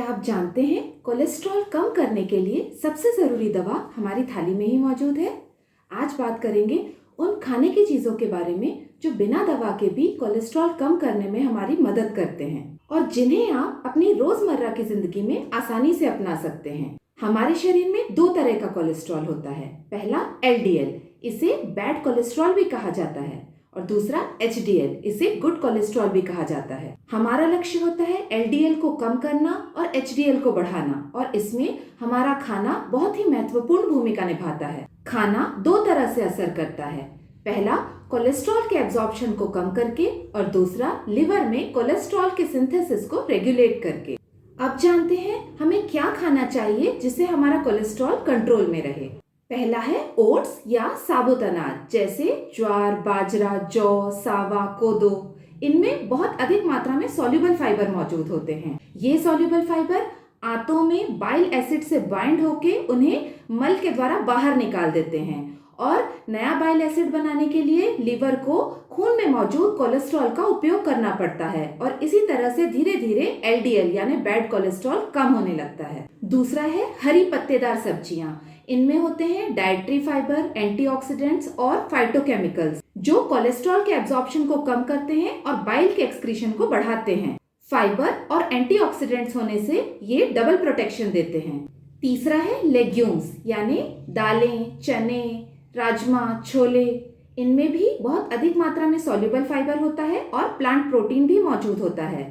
क्या आप जानते हैं कोलेस्ट्रॉल कम करने के लिए सबसे ज़रूरी दवा हमारी थाली में ही मौजूद है। आज बात करेंगे उन खाने की चीज़ों के बारे में जो बिना दवा के भी कोलेस्ट्रॉल कम करने में हमारी मदद करते हैं और जिन्हें आप अपनी रोज़मर्रा की ज़िंदगी में आसानी से अपना सकते हैं। हमारे शरीर में दो तरह का कोलेस्ट्रॉल होता है। पहला LDL, इसे बैड कोलेस्ट्रॉल भी कहा जाता है, और दूसरा HDL, इसे गुड कोलेस्ट्रॉल भी कहा जाता है। हमारा लक्ष्य होता है LDL को कम करना और HDL को बढ़ाना, और इसमें हमारा खाना बहुत ही महत्वपूर्ण भूमिका निभाता है। खाना दो तरह से असर करता है। पहला, कोलेस्ट्रॉल के एब्जॉर्प्शन को कम करके, और दूसरा, लिवर में कोलेस्ट्रॉल के सिंथेसिस को रेगुलेट करके। अब जानते हैं हमें क्या खाना चाहिए जिससे हमारा कोलेस्ट्रॉल कंट्रोल में रहे। पहला है ओट्स या साबुत अनाज, जैसे ज्वार, बाजरा, जौ, सावा, कोदो। इनमें बहुत अधिक मात्रा में सॉल्युबल फाइबर मौजूद होते हैं। ये सॉल्युबल फाइबर आंतों में बाइल एसिड से बाइंड होके उन्हें मल के द्वारा बाहर निकाल देते हैं, और नया बाइल एसिड बनाने के लिए लिवर को खून में मौजूद कोलेस्ट्रॉल का उपयोग करना पड़ता है, और इसी तरह से धीरे धीरे LDL यानी बैड कोलेस्ट्रॉल कम होने लगता है। दूसरा है हरी पत्तेदार सब्जियां। इनमें होते हैं डाइटरी फाइबर, एंटीऑक्सीडेंट्स और फाइटोकेमिकल्स, जो कोलेस्ट्रॉल के एब्जॉर्प्शन को कम करते हैं और बाइल के एक्सक्रीशन को बढ़ाते हैं। फाइबर और एंटीऑक्सीडेंट्स होने से ये डबल प्रोटेक्शन देते हैं। तीसरा है लेग्यूम्स, यानी दालें, चने, राजमा, छोले। इनमें भी बहुत अधिक मात्रा में सॉल्युबल फाइबर होता है और प्लांट प्रोटीन भी मौजूद होता है।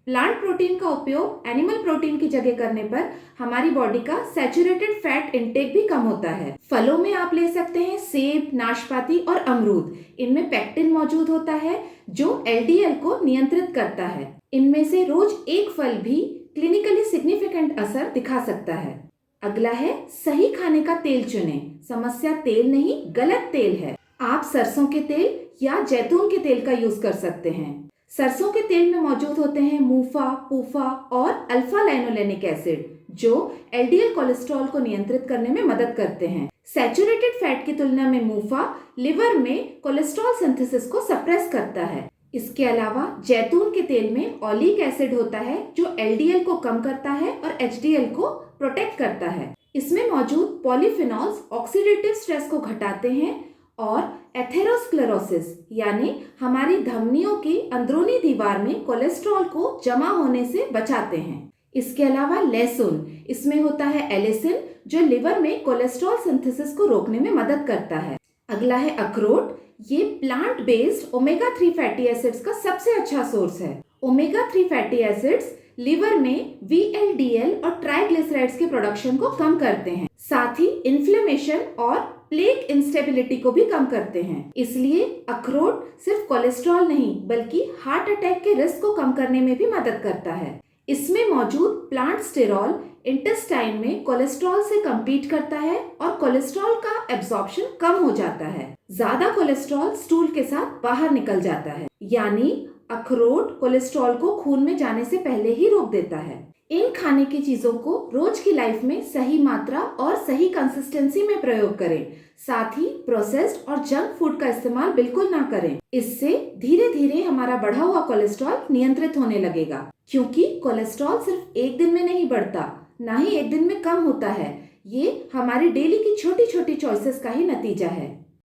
प्लांट प्रोटीन का उपयोग एनिमल प्रोटीन की जगह करने पर हमारी बॉडी का सैचुरेटेड फैट इंटेक भी कम होता है। फलों में आप ले सकते हैं सेब, नाशपाती और अमरूद। इनमें पेक्टिन मौजूद होता है जो LDL को नियंत्रित करता है। इनमें से रोज एक फल भी क्लिनिकली सिग्निफिकेंट असर दिखा सकता है। अगला है सही खाने का तेल चुनें। समस्या तेल नहीं, गलत तेल है। आप सरसों के तेल या जैतून के तेल का यूज कर सकते हैं। सरसों के तेल में मौजूद होते हैं मूफा, पूफा और अल्फा लाइनोलेनिक एसिड, जो LDL कोलेस्ट्रॉल को नियंत्रित करने में मदद करते हैं। सैचुरेटेड फैट की तुलना में मूफा लिवर में कोलेस्ट्रॉल सिंथेसिस को सप्रेस करता है। इसके अलावा जैतून के तेल में ओलिक एसिड होता है जो LDL को कम करता है और HDL को प्रोटेक्ट करता है। इसमें मौजूद पॉलीफिनॉल्स ऑक्सीडेटिव स्ट्रेस को घटाते हैं और एथेरोस्क्लेरोसिस यानी हमारी धमनियों की अंदरूनी दीवार में कोलेस्ट्रॉल को जमा होने से बचाते हैं। इसके अलावा लहसुन, इसमें होता है एलिसिन, जो लिवर में कोलेस्ट्रॉल सिंथेसिस को रोकने में मदद करता है। अगला है अखरोट। ये plant based omega 3 fatty acids का सबसे अच्छा सोर्स है। ओमेगा 3 फैटी एसिड्स लिवर में VLDL और ट्राइग्लिसराइड्स के प्रोडक्शन को कम करते हैं, साथ ही इन्फ्लेमेशन और प्लेक इंस्टेबिलिटी को भी कम करते हैं। इसलिए अखरोट सिर्फ कोलेस्ट्रॉल नहीं बल्कि हार्ट अटैक के रिस्क को कम करने में भी मदद करता है। इसमें मौजूद प्लांट स्टेरॉल इंटेस्टाइन में कोलेस्ट्रॉल से कम्पीट करता है और कोलेस्ट्रॉल का एब्जॉर्प्शन कम हो जाता है। ज्यादा कोलेस्ट्रॉल स्टूल के साथ बाहर निकल जाता है, यानी अखरोट कोलेस्ट्रॉल को खून में जाने से पहले ही रोक देता है। इन खाने की चीजों को रोज की लाइफ में सही मात्रा और सही कंसिस्टेंसी में प्रयोग करें। साथ ही प्रोसेस्ड और जंक फूड का इस्तेमाल बिल्कुल ना करें। इससे धीरे धीरे हमारा बढ़ा हुआ कोलेस्ट्रॉल नियंत्रित होने लगेगा, क्योंकि कोलेस्ट्रॉल सिर्फ एक दिन में नहीं बढ़ता, ना ही एक दिन में कम होता है। ये हमारी डेली की छोटी छोटी चॉइसेस का ही नतीजा है।